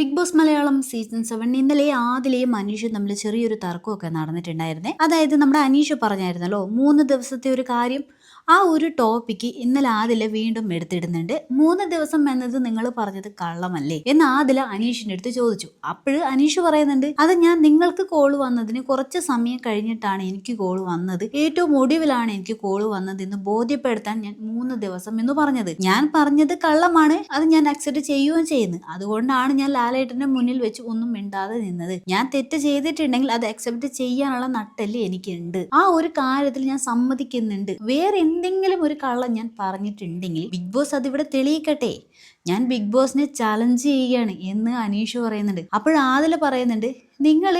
Big boss Malayalam season 7 ഇന്നലെ ആദിലയും അനീഷും തമ്മിൽ ചെറിയൊരു തർക്കമൊക്കെ നടന്നിട്ടുണ്ടായിരുന്നേ. അതായത് നമ്മുടെ അനീഷ് പറഞ്ഞായിരുന്നല്ലോ 3 ദിവസത്തെ ഒരു കാര്യം. ആ ഒരു ടോപ്പിക്ക് ഇന്നലെ ആദില വീണ്ടും എടുത്തിടുന്നുണ്ട്. 3 ദിവസം എന്നത് നിങ്ങൾ പറഞ്ഞത് കള്ളമല്ലേ എന്ന് ആദില അനീഷിന്റെ അടുത്ത് ചോദിച്ചു. അപ്പോഴ് അനീഷ് പറയുന്നുണ്ട്, അത് ഞാൻ നിങ്ങൾക്ക് കോള് വന്നതിന് കുറച്ച് സമയം കഴിഞ്ഞിട്ടാണ് എനിക്ക് കോള് വന്നത്. ഏറ്റവും ഒടുവിലാണ് എനിക്ക് കോള് വന്നത് എന്ന് ബോധ്യപ്പെടുത്താൻ ഞാൻ 3 ദിവസം എന്ന് പറഞ്ഞത്. ഞാൻ പറഞ്ഞത് കള്ളമാണ്, അത് ഞാൻ അക്സെപ്റ്റ് ചെയ്യുകയും ചെയ്യുന്നു. അതുകൊണ്ടാണ് ഞാൻ ലാലേട്ടന്റെ മുന്നിൽ വെച്ച് ഒന്നും മിണ്ടാതെ നിന്നത്. ഞാൻ തെറ്റ് ചെയ്തിട്ടുണ്ടെങ്കിൽ അത് അക്സെപ്റ്റ് ചെയ്യാനുള്ള നട്ടല് എനിക്കുണ്ട്. ആ ഒരു കാര്യത്തിൽ ഞാൻ സമ്മതിക്കുന്നുണ്ട്. വേറെ എന്തെങ്കിലും ഒരു കള്ളം ഞാൻ പറഞ്ഞിട്ടുണ്ടെങ്കിൽ ബിഗ് ബോസ് അതിവിടെ തെളിയിക്കട്ടെ. ഞാൻ ബിഗ് ബോസിനെ ചലഞ്ച് ചെയ്യുകയാണ് എന്ന് അനീഷ് പറയുന്നുണ്ട്. അപ്പോഴാദില പറയുന്നുണ്ട്, നിങ്ങൾ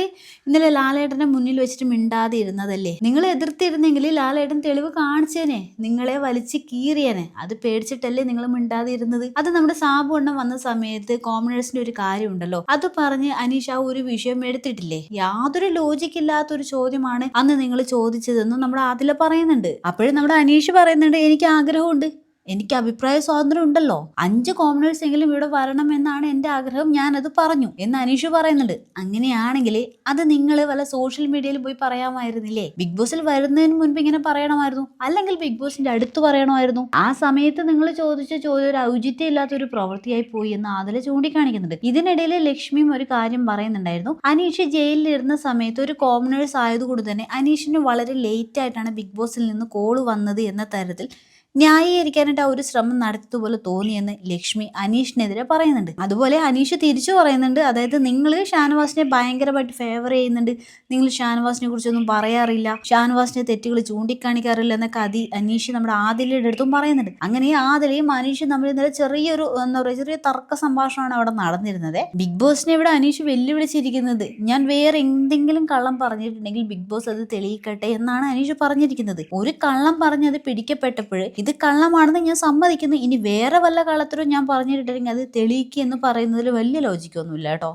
ഇന്നലെ ലാലേട്ടന്റെ മുന്നിൽ വെച്ചിട്ട് മിണ്ടാതെ ഇരുന്നതല്ലേ. നിങ്ങൾ എതിർത്തിരുന്നെങ്കിൽ ലാലേട്ടൻ തെളിവ് കാണിച്ചേനെ, നിങ്ങളെ വലിച്ച് കീറിയേനെ. അത് പേടിച്ചിട്ടല്ലേ നിങ്ങൾ മിണ്ടാതെ ഇരുന്നത്. അത് നമ്മുടെ സാബു എണ്ണം വന്ന സമയത്ത് കോമണേഴ്സിന്റെ ഒരു കാര്യം ഉണ്ടല്ലോ, അത് പറഞ്ഞ് അനീഷ് ആ ഒരു വിഷയം എടുത്തിട്ടില്ലേ. യാതൊരു ലോജിക് ഇല്ലാത്തൊരു ചോദ്യമാണ് അന്ന് നിങ്ങൾ ചോദിച്ചതെന്നും നമ്മുടെ ആദില പറയുന്നുണ്ട്. അപ്പോഴും നമ്മുടെ അനീഷ് പറയുന്നുണ്ട്, എനിക്ക് ആഗ്രഹമുണ്ട്, എനിക്ക് അഭിപ്രായ സ്വാതന്ത്ര്യം ഉണ്ടല്ലോ, 5 കോമണേഴ്സ് എങ്കിലും ഇവിടെ വരണം എന്നാണ് എൻ്റെ ആഗ്രഹം, ഞാനത് പറഞ്ഞു എന്ന് അനീഷ് പറയുന്നുണ്ട്. അങ്ങനെയാണെങ്കിൽ അത് നിങ്ങൾ വല്ല സോഷ്യൽ മീഡിയയിൽ പോയി പറയാമായിരുന്നില്ലേ? ബിഗ് ബോസിൽ വരുന്നതിന് മുൻപ് ഇങ്ങനെ പറയണമായിരുന്നു, അല്ലെങ്കിൽ ബിഗ് ബോസിന്റെ അടുത്ത് പറയണമായിരുന്നു. ആ സമയത്ത് നിങ്ങൾ ചോദിച്ച ചോദ്യം ഒരു ഔചിത്യം ഇല്ലാത്തൊരു പ്രവൃത്തിയായി പോയി എന്ന് അതിൽ ചൂണ്ടിക്കാണിക്കുന്നുണ്ട്. ഇതിനിടയിൽ ലക്ഷ്മിയും ഒരു കാര്യം പറയുന്നുണ്ടായിരുന്നു. അനീഷ് ജയിലിൽ ഇരുന്ന സമയത്ത് ഒരു കോമണേഴ്സ് ആയതുകൊണ്ട് തന്നെ അനീഷിന് വളരെ ലേറ്റ് ആയിട്ടാണ് ബിഗ് ബോസിൽ നിന്ന് കോള് വന്നത് എന്ന തരത്തിൽ ന്യായീകരിക്കാനായിട്ട് ആ ഒരു ശ്രമം നടത്തിയതുപോലെ തോന്നിയെന്ന് ലക്ഷ്മി അനീഷിനെതിരെ പറയുന്നുണ്ട്. അതുപോലെ അനീഷ് തിരിച്ചു പറയുന്നുണ്ട്, അതായത് നിങ്ങൾ ഷാനവാസിനെ ഭയങ്കരമായിട്ട് ഫേവർ ചെയ്യുന്നുണ്ട്, നിങ്ങൾ ഷാനവാസിനെ കുറിച്ചൊന്നും പറയാറില്ല, ഷാനവാസിന്റെ തെറ്റുകൾ ചൂണ്ടിക്കാണിക്കാറില്ല എന്നൊക്കെ അനീഷ് നമ്മുടെ ആദിലയുടെ അടുത്തും പറയുന്നുണ്ട്. അങ്ങനെ ആദിലയും അനീഷും തമ്മിൽ ഇന്നലെ ചെറിയൊരു ചെറിയ തർക്ക സംഭാഷണമാണ് അവിടെ നടന്നിരുന്നത്. ബിഗ് ബോസിനെ ഇവിടെ അനീഷ് വെല്ലുവിളിച്ചിരിക്കുന്നത്, ഞാൻ വേറെ എന്തെങ്കിലും കള്ളം പറഞ്ഞിട്ടുണ്ടെങ്കിൽ ബിഗ് ബോസ് അത് തെളിയിക്കട്ടെ എന്നാണ് അനീഷ് പറഞ്ഞിരിക്കുന്നത്. ഒരു കള്ളം പറഞ്ഞത് പിടിക്കപ്പെട്ടപ്പോൾ ഇത് കള്ളമാണെന്ന് ഞാൻ സമ്മതിക്കുന്നു, ഇനി വേറെ വല്ല കള്ളത്തരവും ഞാൻ പറഞ്ഞിട്ടുണ്ടെങ്കിൽ അത് തെളിയിക്കുക എന്ന് പറയുന്നതിൽ വലിയ ലോജിക്കൊന്നുമില്ല കേട്ടോ.